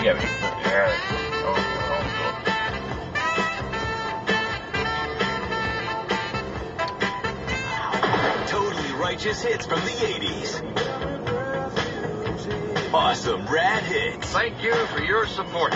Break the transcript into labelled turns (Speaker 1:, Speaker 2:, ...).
Speaker 1: Yeah, yeah.
Speaker 2: Totally righteous hits from the 80s. Awesome rad hits.
Speaker 3: Thank you for your support.